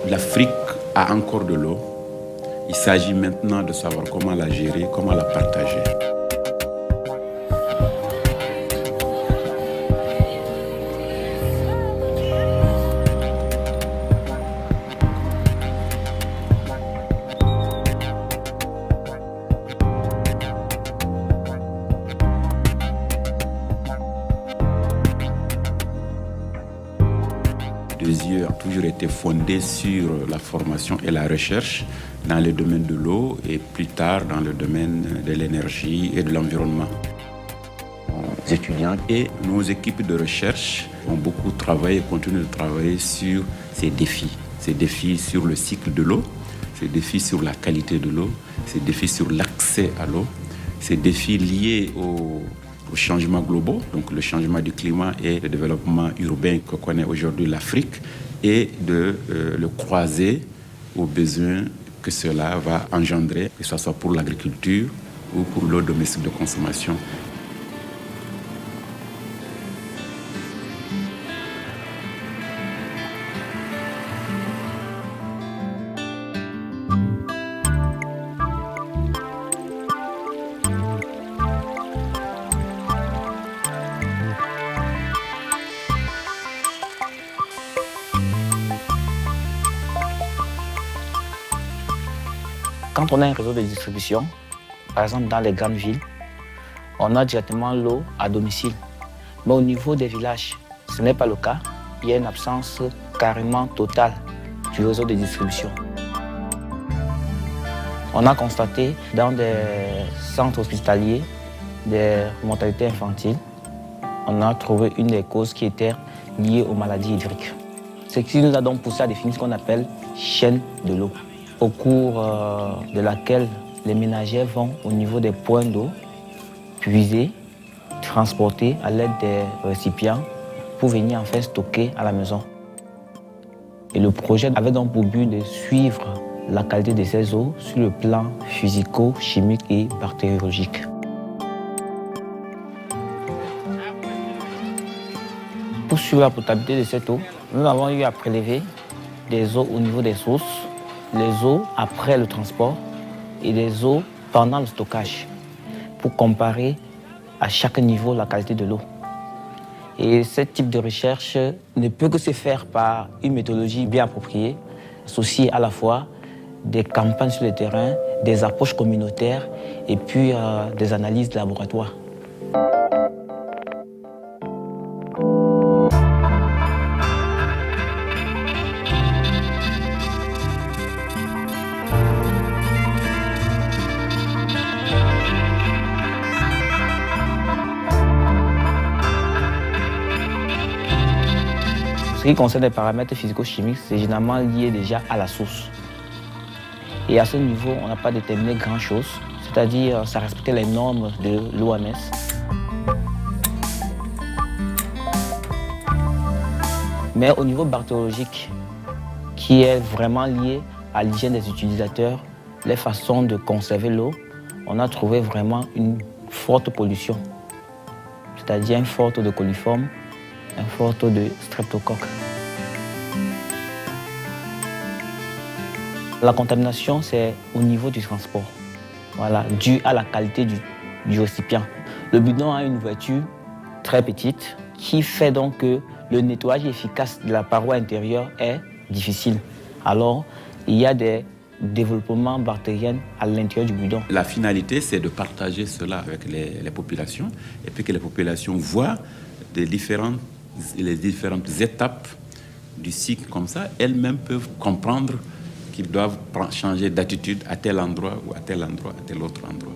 L'Afrique a encore de l'eau. Il s'agit maintenant de savoir comment la gérer, comment la partager. Désir a toujours été fondé sur la formation et la recherche dans le domaine de l'eau et plus tard dans le domaine de l'énergie et de l'environnement. Les étudiants et nos équipes de recherche ont beaucoup travaillé et continuent de travailler sur ces défis sur le cycle de l'eau, ces défis sur la qualité de l'eau, ces défis sur l'accès à l'eau, ces défis liés aux changements globaux, donc le changement du climat et le développement urbain que connaît aujourd'hui l'Afrique, et de le croiser aux besoins que cela va engendrer, que ce soit pour l'agriculture ou pour l'eau domestique de consommation. Quand on a un réseau de distribution, par exemple dans les grandes villes, on a directement l'eau à domicile. Mais au niveau des villages, ce n'est pas le cas. Il y a une absence carrément totale du réseau de distribution. On a constaté dans des centres hospitaliers des mortalités infantiles. On a trouvé une des causes qui était liée aux maladies hydriques. Ce qui nous a donc poussé à définir ce qu'on appelle chaîne de l'eau, au cours de laquelle les ménagères vont au niveau des points d'eau, puiser, transporter à l'aide des récipients pour venir en fait stocker à la maison. Et le projet avait donc pour but de suivre la qualité de ces eaux sur le plan physico-chimique et bactériologique. Pour suivre la potabilité de cette eau, nous avons eu à prélever des eaux au niveau des sources, les eaux après le transport et les eaux pendant le stockage pour comparer à chaque niveau la qualité de l'eau. Et ce type de recherche ne peut que se faire par une méthodologie bien appropriée, associée à la fois des campagnes sur le terrain, des approches communautaires et puis des analyses de laboratoire. Ce qui concerne les paramètres physico-chimiques, c'est généralement lié déjà à la source. Et à ce niveau, on n'a pas déterminé grand-chose, c'est-à-dire ça respectait les normes de l'OMS. Mais au niveau bactériologique, qui est vraiment lié à l'hygiène des utilisateurs, les façons de conserver l'eau, on a trouvé vraiment une forte pollution, c'est-à-dire un fort taux de coliformes, un fort taux de streptocoque. La contamination, c'est au niveau du transport, voilà, dû à la qualité du récipient. Le bidon a une ouverture très petite qui fait donc que le nettoyage efficace de la paroi intérieure est difficile. Alors, il y a des développements bactériens à l'intérieur du bidon. La finalité, c'est de partager cela avec les populations et puis que les populations voient les différentes étapes du cycle comme ça. Elles-mêmes peuvent comprendre qu'ils doivent changer d'attitude à tel endroit ou à tel endroit, à tel autre endroit.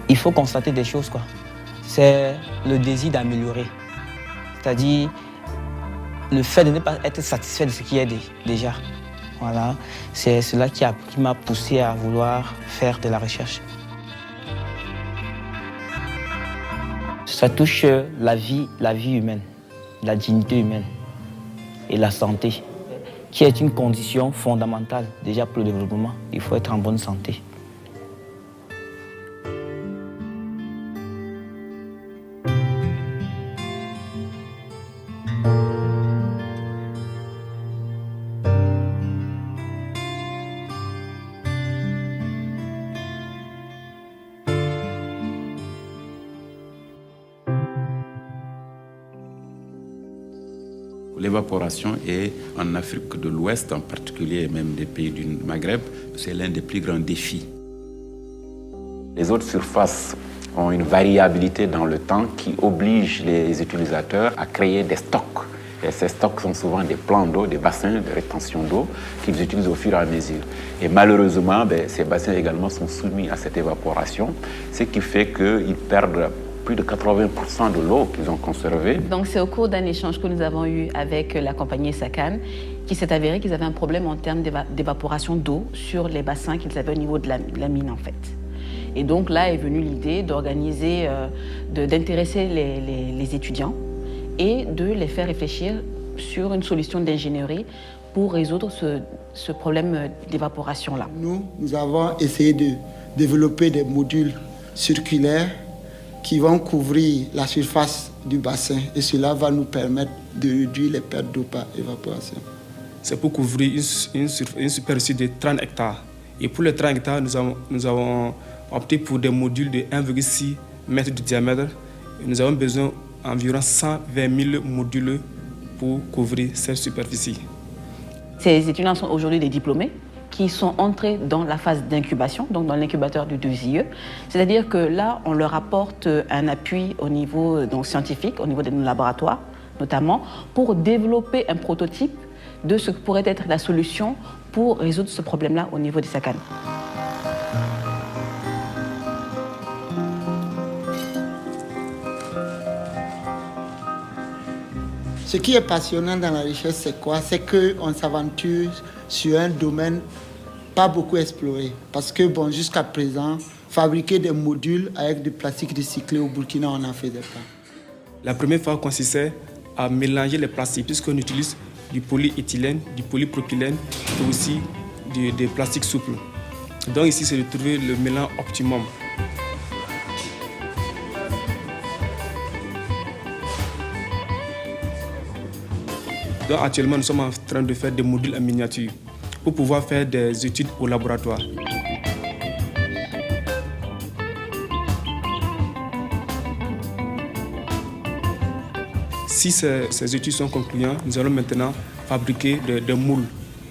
Il faut constater des choses, quoi. C'est le désir d'améliorer. C'est-à-dire le fait de ne pas être satisfait de ce qui est déjà. Voilà. C'est cela qui m'a poussé à vouloir faire de la recherche. Ça touche la vie humaine, la dignité humaine et la santé. qui est une condition fondamentale déjà pour le développement. Il faut être en bonne santé. L'évaporation est en Afrique de l'Ouest, en particulier et même des pays du Maghreb, c'est l'un des plus grands défis. Les eaux de surface ont une variabilité dans le temps qui oblige les utilisateurs à créer des stocks. Et ces stocks sont souvent des plans d'eau, des bassins de rétention d'eau qu'ils utilisent au fur et à mesure. Et malheureusement, ces bassins également sont soumis à cette évaporation, ce qui fait qu'ils perdent plus de 80% de l'eau qu'ils ont conservée. Donc c'est au cours d'un échange que nous avons eu avec la compagnie SACAN qui s'est avéré qu'ils avaient un problème en termes d'évaporation d'eau sur les bassins qu'ils avaient au niveau de la mine en fait. Et donc là est venue l'idée d'organiser, d'intéresser les étudiants et de les faire réfléchir sur une solution d'ingénierie pour résoudre ce problème d'évaporation-là. Nous avons essayé de développer des modules circulaires qui vont couvrir la surface du bassin et cela va nous permettre de réduire les pertes d'eau par évaporation. C'est pour couvrir une superficie de 30 hectares. Et pour les 30 hectares, nous avons opté pour des modules de 1,6 m de diamètre. Nous avons besoin d'environ 120 000 modules pour couvrir cette superficie. Ces étudiants sont aujourd'hui des diplômés qui sont entrés dans la phase d'incubation, donc dans l'incubateur du 2IE. C'est-à-dire que là, on leur apporte un appui au niveau scientifique, au niveau de nos laboratoires, notamment, pour développer un prototype de ce que pourrait être la solution pour résoudre ce problème-là au niveau des SACAN. Ce qui est passionnant dans la recherche, c'est quoi? C'est qu'on s'aventure sur un domaine pas beaucoup exploré. Parce que, jusqu'à présent, fabriquer des modules avec du plastique recyclé au Burkina, on n'en faisait pas. La première phase consistait à mélanger les plastiques, puisqu'on utilise du polyéthylène, du polypropylène et aussi des plastiques souples. Donc ici, c'est de trouver le mélange optimum. Donc actuellement, nous sommes en train de faire des modules en miniature pour pouvoir faire des études au laboratoire. Si ces études sont concluantes, nous allons maintenant fabriquer des moules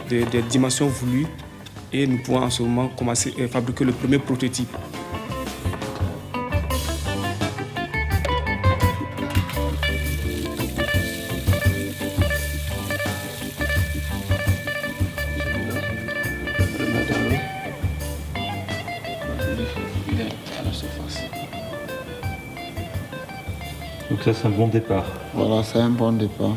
des dimensions voulues et nous pouvons en ce moment commencer à fabriquer le premier prototype. Donc ça, c'est un bon départ. Voilà, c'est un bon départ.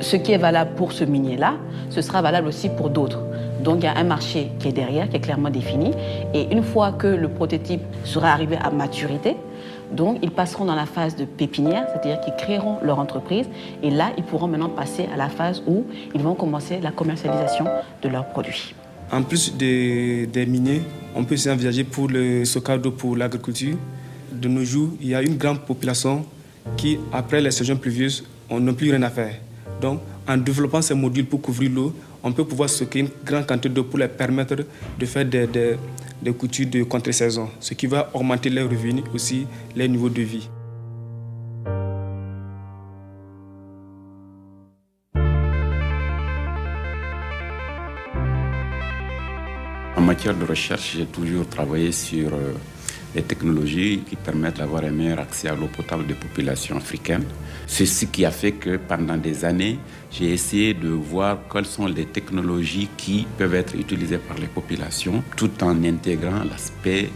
Ce qui est valable pour ce minier-là, ce sera valable aussi pour d'autres. Donc il y a un marché qui est derrière, qui est clairement défini. Et une fois que le prototype sera arrivé à maturité, donc ils passeront dans la phase de pépinière, c'est-à-dire qu'ils créeront leur entreprise. Et là, ils pourront maintenant passer à la phase où ils vont commencer la commercialisation de leurs produits. En plus des miniers, on peut aussi envisager pour le stockage d'eau pour l'agriculture. De nos jours, il y a une grande population qui, après les saisons pluvieuses, n'a plus rien à faire. Donc, en développant ces modules pour couvrir l'eau, on peut pouvoir stocker une grande quantité d'eau pour leur permettre de faire des cultures de contre-saison, ce qui va augmenter leurs revenus, aussi leur niveau de vie. En matière de recherche, j'ai toujours travaillé sur les technologies qui permettent d'avoir un meilleur accès à l'eau potable des populations africaines. C'est ce qui a fait que pendant des années, j'ai essayé de voir quelles sont les technologies qui peuvent être utilisées par les populations, tout en intégrant l'aspect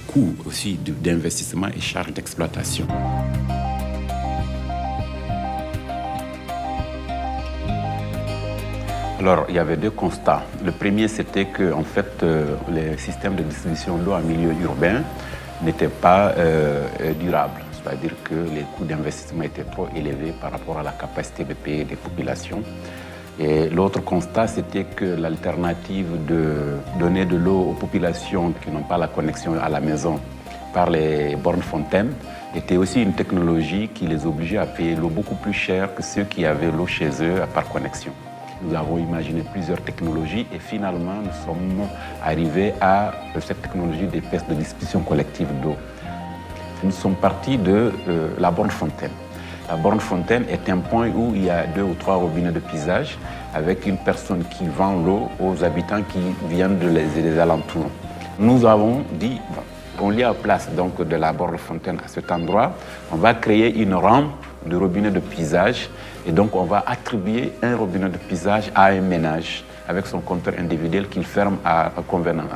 coût aussi d'investissement et charges d'exploitation. Alors, il y avait deux constats. Le premier, c'était que, en fait, les systèmes de distribution d'eau en milieu urbain n'étaient pas durables. c'est-à-dire que les coûts d'investissement étaient trop élevés par rapport à la capacité de payer des populations. Et l'autre constat, c'était que l'alternative de donner de l'eau aux populations qui n'ont pas la connexion à la maison par les bornes fontaines était aussi une technologie qui les obligeait à payer l'eau beaucoup plus cher que ceux qui avaient l'eau chez eux par connexion. Nous avons imaginé plusieurs technologies et finalement nous sommes arrivés à cette technologie des pièces de distribution collective d'eau. Nous sommes partis de la borne fontaine. La borne fontaine est un point où il y a 2 ou 3 robinets de puisage avec une personne qui vend l'eau aux habitants qui viennent des alentours. Nous avons dit, bon, on lit à place donc de la borne fontaine à cet endroit, on va créer une rampe de robinet de puisage et donc on va attribuer un robinet de puisage à un ménage avec son compteur individuel qu'il ferme à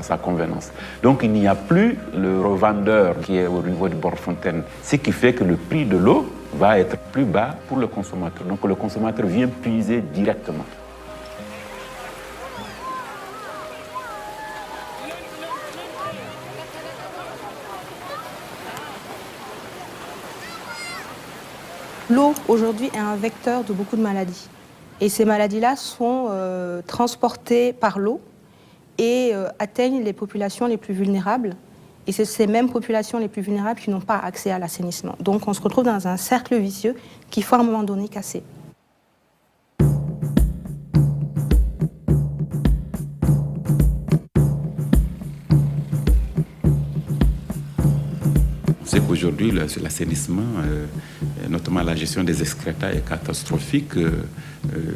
sa convenance. Donc il n'y a plus le revendeur qui est au niveau du bord fontaine, ce qui fait que le prix de l'eau va être plus bas pour le consommateur. Donc le consommateur vient puiser directement. L'eau, aujourd'hui, est un vecteur de beaucoup de maladies. Et ces maladies-là sont transportées par l'eau et atteignent les populations les plus vulnérables. Et c'est ces mêmes populations les plus vulnérables qui n'ont pas accès à l'assainissement. Donc on se retrouve dans un cercle vicieux qu'il faut à un moment donné casser. C'est qu'aujourd'hui, l'assainissement, notamment la gestion des excréta, est catastrophique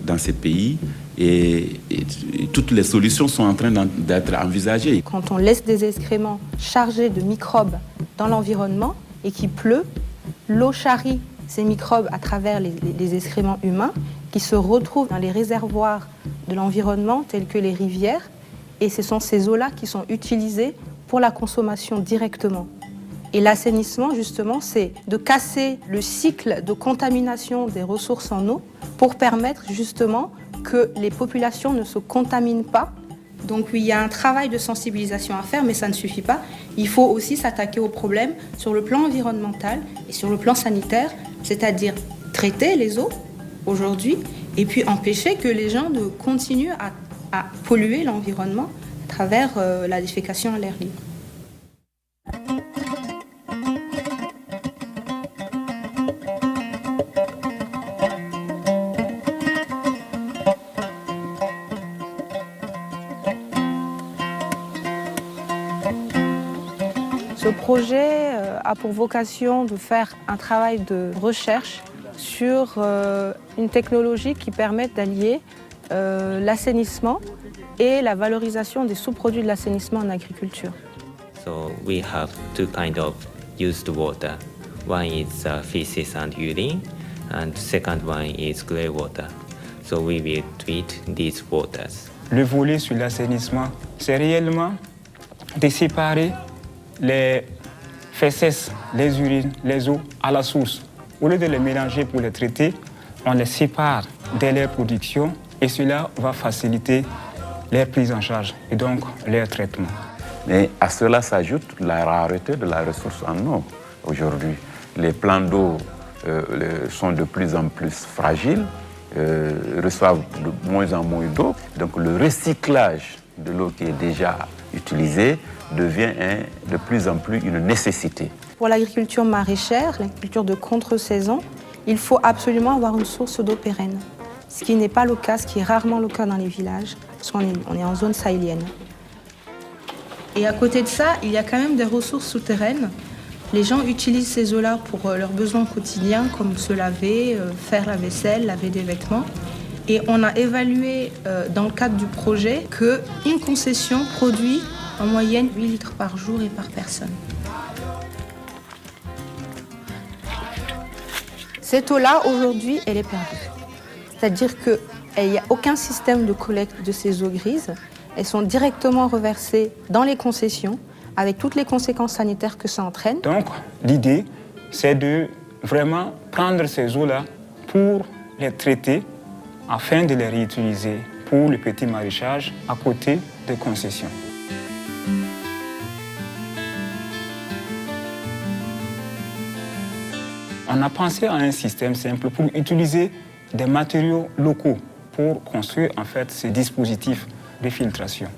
dans ces pays et toutes les solutions sont en train d'être envisagées. Quand on laisse des excréments chargés de microbes dans l'environnement et qu'il pleut, l'eau charrie ces microbes à travers les excréments humains qui se retrouvent dans les réservoirs de l'environnement tels que les rivières et ce sont ces eaux-là qui sont utilisées pour la consommation directement. Et l'assainissement, justement, c'est de casser le cycle de contamination des ressources en eau pour permettre justement que les populations ne se contaminent pas. Donc oui, il y a un travail de sensibilisation à faire, mais ça ne suffit pas. Il faut aussi s'attaquer aux problèmes sur le plan environnemental et sur le plan sanitaire, c'est-à-dire traiter les eaux aujourd'hui et puis empêcher que les gens ne continuent à polluer l'environnement à travers la défécation à l'air libre. Ce projet a pour vocation de faire un travail de recherche sur une technologie qui permette d'allier l'assainissement et la valorisation des sous-produits de l'assainissement en agriculture. So we have 2 kinds of used water. One is feces and urine, and second one is grey water. So we will treat these waters. Le volet sur l'assainissement, c'est réellement de séparer les fesses, les urines, les eaux à la source. Au lieu de les mélanger pour les traiter, on les sépare dès leur production et cela va faciliter leur prise en charge et donc leur traitement. Mais à cela s'ajoute la rareté de la ressource en eau aujourd'hui. Les plans d'eau sont de plus en plus fragiles, reçoivent de moins en moins d'eau. Donc le recyclage de l'eau qui est déjà utilisée devient de plus en plus une nécessité. Pour l'agriculture maraîchère, l'agriculture de contre-saison, il faut absolument avoir une source d'eau pérenne. Ce qui n'est pas le cas, ce qui est rarement le cas dans les villages, parce qu'on est en zone sahélienne. Et à côté de ça, il y a quand même des ressources souterraines. Les gens utilisent ces eaux-là pour leurs besoins quotidiens, comme se laver, faire la vaisselle, laver des vêtements. Et on a évalué dans le cadre du projet qu'une concession produit en moyenne 8 litres par jour et par personne. Cette eau-là, aujourd'hui, elle est perdue. C'est-à-dire qu'il n'y a aucun système de collecte de ces eaux grises. Elles sont directement reversées dans les concessions, avec toutes les conséquences sanitaires que ça entraîne. Donc, l'idée, c'est de vraiment prendre ces eaux-là pour les traiter afin de les réutiliser pour le petit maraîchage à côté des concessions. On a pensé à un système simple pour utiliser des matériaux locaux pour construire en fait ces dispositifs de filtration.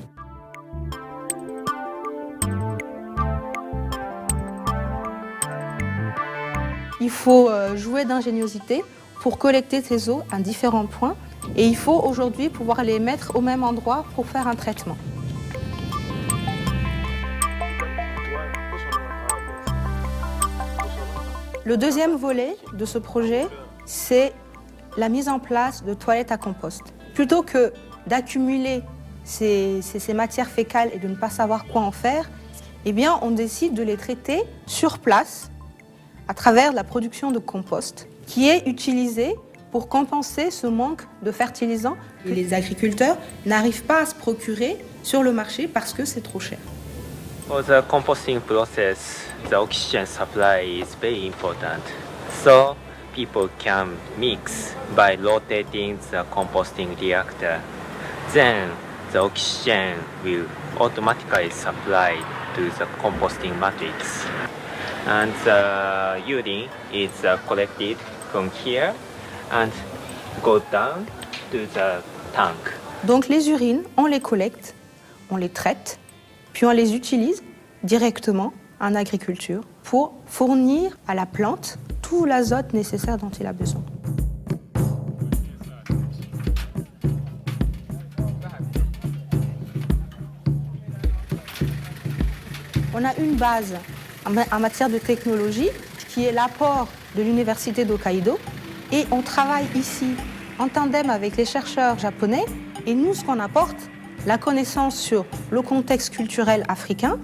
Il faut jouer d'ingéniosité pour collecter ces eaux à différents points et il faut aujourd'hui pouvoir les mettre au même endroit pour faire un traitement. Le deuxième volet de ce projet, c'est la mise en place de toilettes à compost. Plutôt que d'accumuler ces matières fécales et de ne pas savoir quoi en faire, eh bien, on décide de les traiter sur place à travers la production de compost qui est utilisé pour compenser ce manque de fertilisants que les agriculteurs n'arrivent pas à se procurer sur le marché parce que c'est trop cher. For the composting process, the oxygen supply is very important. So people can mix by rotating the composting reactor. Then the oxygen will automatically supply to the composting matrix. And the urine is collected from here and go down to the tank. Donc les urines, on les collecte, on les traite, puis on les utilise directement en agriculture pour fournir à la plante tout l'azote nécessaire dont il a besoin. On a une base en matière de technologie qui est l'apport de l'Université d'Hokkaido et on travaille ici en tandem avec les chercheurs japonais et nous, ce qu'on apporte, la connaissance sur le contexte culturel africain,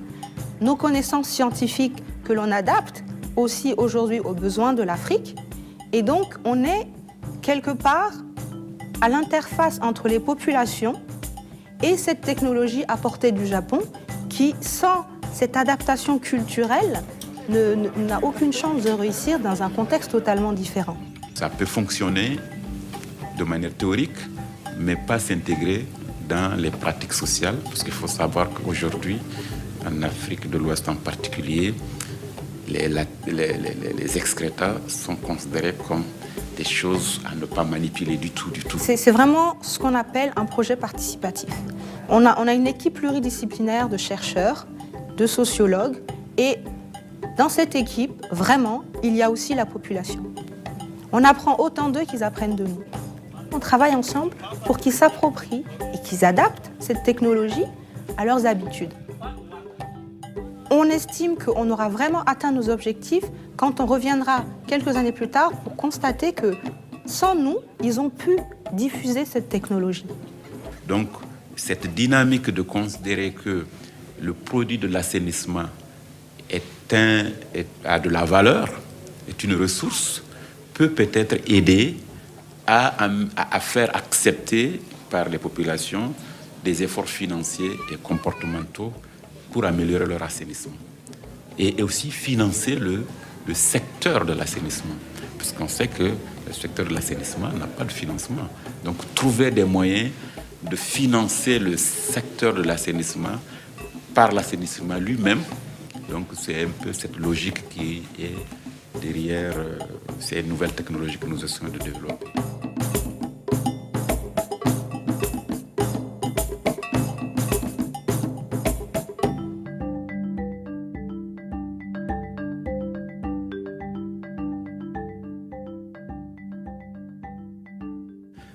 nos connaissances scientifiques que l'on adapte aussi aujourd'hui aux besoins de l'Afrique. Et donc, on est quelque part à l'interface entre les populations et cette technologie apportée du Japon qui, sans cette adaptation culturelle, n'a aucune chance de réussir dans un contexte totalement différent. Ça peut fonctionner de manière théorique, mais pas s'intégrer dans les pratiques sociales, parce qu'il faut savoir qu'aujourd'hui, en Afrique de l'Ouest en particulier, les excréta sont considérés comme des choses à ne pas manipuler du tout. C'est vraiment ce qu'on appelle un projet participatif. On a une équipe pluridisciplinaire de chercheurs, de sociologues, et dans cette équipe, vraiment, il y a aussi la population. On apprend autant d'eux qu'ils apprennent de nous. On travaille ensemble pour qu'ils s'approprient et qu'ils adaptent cette technologie à leurs habitudes. On estime qu'on aura vraiment atteint nos objectifs quand on reviendra quelques années plus tard pour constater que sans nous, ils ont pu diffuser cette technologie. Donc, cette dynamique de considérer que le produit de l'assainissement a de la valeur, est une ressource, peut peut-être aider à faire accepter par les populations des efforts financiers et comportementaux pour améliorer leur assainissement. Et aussi financer le secteur de l'assainissement. Parce qu'on sait que le secteur de l'assainissement n'a pas de financement. Donc trouver des moyens de financer le secteur de l'assainissement par l'assainissement lui-même. Donc c'est un peu cette logique qui est derrière ces nouvelles technologies que nous essayons de développer.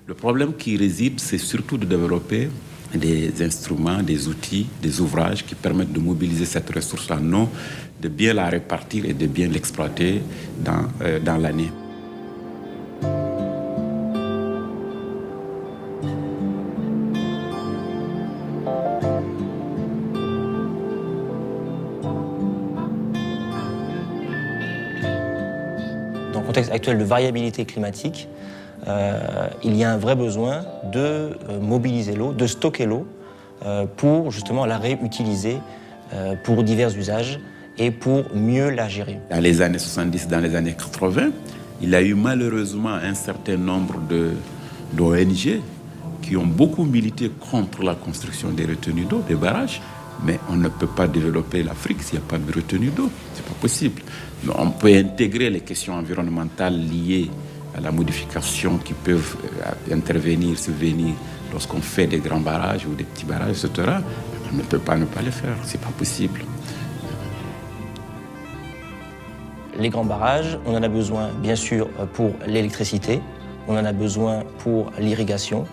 Le problème qui réside, c'est surtout de développer des instruments, des outils, des ouvrages qui permettent de mobiliser cette ressource en eau, de bien la répartir et de bien l'exploiter dans l'année. Dans le contexte actuel de variabilité climatique, il y a un vrai besoin de mobiliser l'eau, de stocker l'eau pour justement la réutiliser pour divers usages et pour mieux la gérer. Dans les années 70, dans les années 80, il y a eu malheureusement un certain nombre d'ONG qui ont beaucoup milité contre la construction des retenues d'eau, des barrages, Mais on ne peut pas développer l'Afrique s'il n'y a pas de retenue d'eau. Ce n'est pas possible. Mais on peut intégrer les questions environnementales liées à la modification qui peuvent intervenir, survenir lorsqu'on fait des grands barrages ou des petits barrages, etc. On ne peut pas ne pas les faire. Ce n'est pas possible. Les grands barrages, on en a besoin bien sûr pour l'électricité, on en a besoin pour l'irrigation,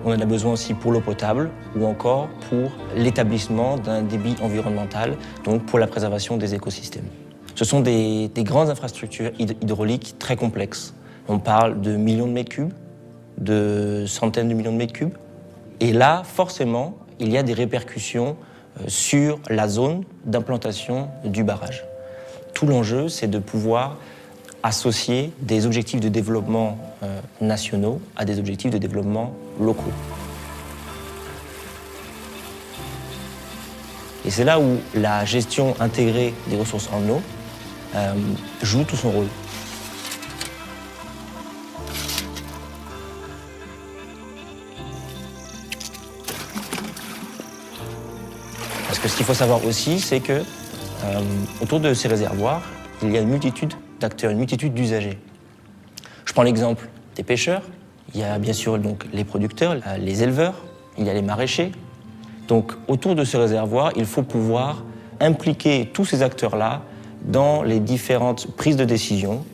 on en a besoin aussi pour l'eau potable ou encore pour l'établissement d'un débit environnemental, donc pour la préservation des écosystèmes. Ce sont des grandes infrastructures hydrauliques très complexes. On parle de millions de mètres cubes, de centaines de millions de mètres cubes. Et là, forcément, il y a des répercussions sur la zone d'implantation du barrage. Tout l'enjeu, c'est de pouvoir associer des objectifs de développement nationaux à des objectifs de développement locaux. Et c'est là où la gestion intégrée des ressources en eau joue tout son rôle. Parce que ce qu'il faut savoir aussi, c'est que autour de ces réservoirs, il y a une multitude d'acteurs, une multitude d'usagers. Je prends l'exemple des pêcheurs. Il y a bien sûr donc, les producteurs, les éleveurs, il y a les maraîchers. Donc autour de ce réservoir, il faut pouvoir impliquer tous ces acteurs-là dans les différentes prises de décision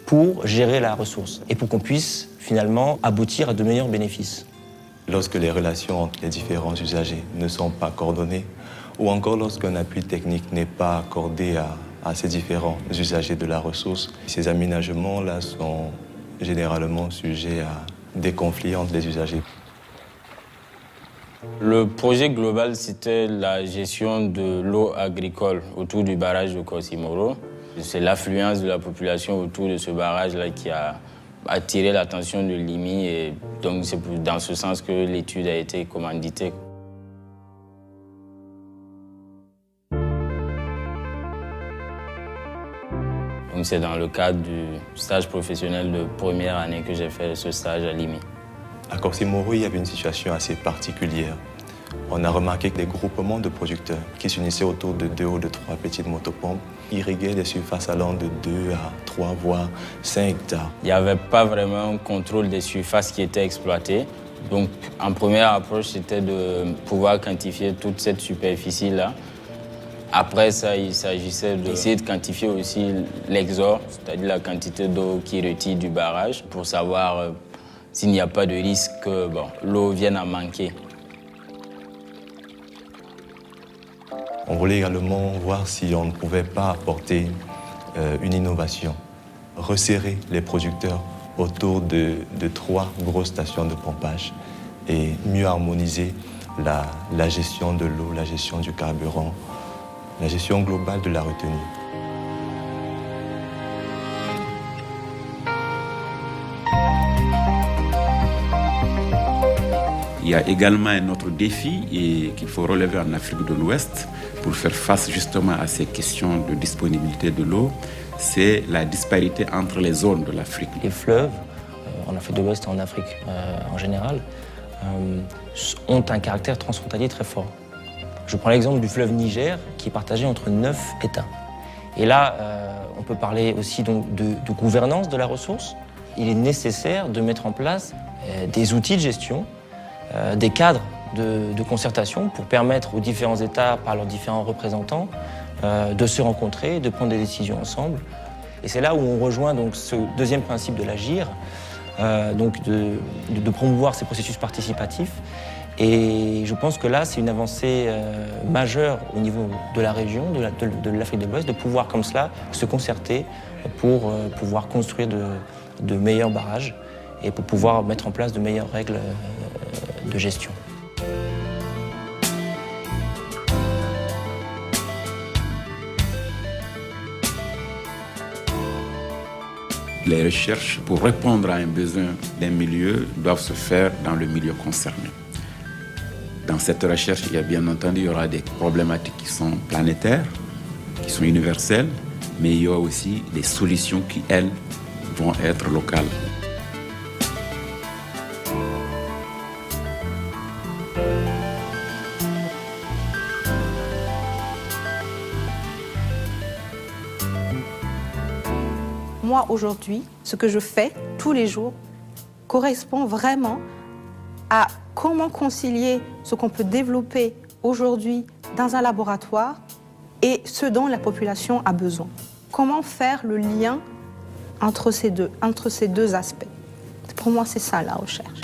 pour gérer la ressource et pour qu'on puisse finalement aboutir à de meilleurs bénéfices. Lorsque les relations entre les différents usagers ne sont pas coordonnées, ou encore lorsqu'un appui technique n'est pas accordé à ces différents usagers de la ressource, ces aménagements-là sont généralement sujets à des conflits entre les usagers. Le projet global, c'était la gestion de l'eau agricole autour du barrage de Kossimoro. C'est l'affluence de la population autour de ce barrage-là qui a attiré l'attention de l'IMI et donc c'est dans ce sens que l'étude a été commanditée. Donc c'est dans le cadre du stage professionnel de première année que j'ai fait ce stage à l'IMI. À Kossimoro, il y avait une situation assez particulière. On a remarqué que les groupements de producteurs qui s'unissaient autour de 2 ou de 3 petites motopompes irriguaient des surfaces allant de 2 à 3, voire 5 hectares. Il n'y avait pas vraiment un contrôle des surfaces qui étaient exploitées. Donc en première approche, c'était de pouvoir quantifier toute cette superficie-là. Après ça, il s'agissait d'essayer de quantifier aussi l'exor, c'est-à-dire la quantité d'eau qui retire du barrage, pour savoir s'il n'y a pas de risque que l'eau vienne à manquer. On voulait également voir si on ne pouvait pas apporter une innovation, resserrer les producteurs autour de 3 grosses stations de pompage et mieux harmoniser la gestion de l'eau, la gestion du carburant, la gestion globale de la retenue. Il y a également un autre défi qu'il faut relever en Afrique de l'Ouest pour faire face justement à ces questions de disponibilité de l'eau, c'est la disparité entre les zones de l'Afrique. Les fleuves, en Afrique de l'Ouest et en Afrique en général, ont un caractère transfrontalier très fort. Je prends l'exemple du fleuve Niger qui est partagé entre 9 États. Et là, on peut parler aussi donc, de gouvernance de la ressource. Il est nécessaire de mettre en place des outils de gestion, des cadres de concertation pour permettre aux différents États, par leurs différents représentants, de se rencontrer, de prendre des décisions ensemble. Et c'est là où on rejoint donc, ce deuxième principe de l'agir, donc de promouvoir ces processus participatifs. Et je pense que là, c'est une avancée majeure au niveau de la région, de l'Afrique de l'Ouest, de pouvoir comme cela se concerter pour pouvoir construire de meilleurs barrages et pour pouvoir mettre en place de meilleures règles de gestion. Les recherches, pour répondre à un besoin d'un milieu, doivent se faire dans le milieu concerné. Dans cette recherche, bien entendu, il y aura des problématiques qui sont planétaires, qui sont universelles, mais il y aura aussi des solutions qui, elles, vont être locales. moi aujourd'hui, ce que je fais tous les jours, correspond vraiment à comment concilier ce qu'on peut développer aujourd'hui dans un laboratoire et ce dont la population a besoin. Comment faire le lien entre ces deux aspects? Pour moi, c'est ça la recherche.